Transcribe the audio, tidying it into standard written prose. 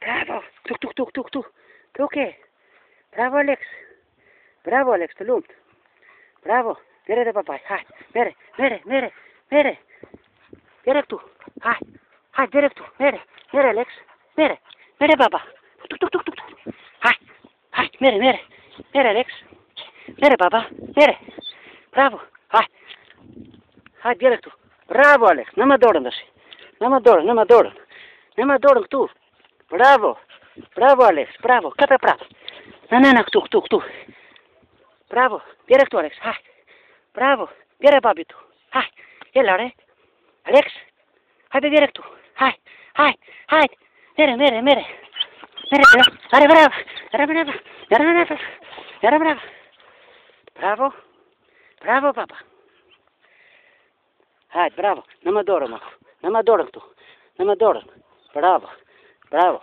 Bravo. Tu che? Bravo Alex. Bravo Alex, të lumt. Bravo. Mere dhe papaj. Hajt. Mere. Mere këtu. Hajt, mere këtu. Mere Alex. Mere baba. Tuk. Hajt, mere. Mere Alex. Mere baba. Mere. Bravo. Hajt, mere këtu. Bravo Alex. Në më dorën dëshi. Në më dorën këtu. Bravo Alex. Bravo. Këta prapë. Në këtu. Bravo. Bjere këtu Alex. Hajt. Bravo. Bjere babi tu. Hajt. Jelare. Alex. Hajde bjere këtu. Hajt. Mere. Bravo. Bravo papa. Hajt, bravo. Në më dorën këtu. Bravo.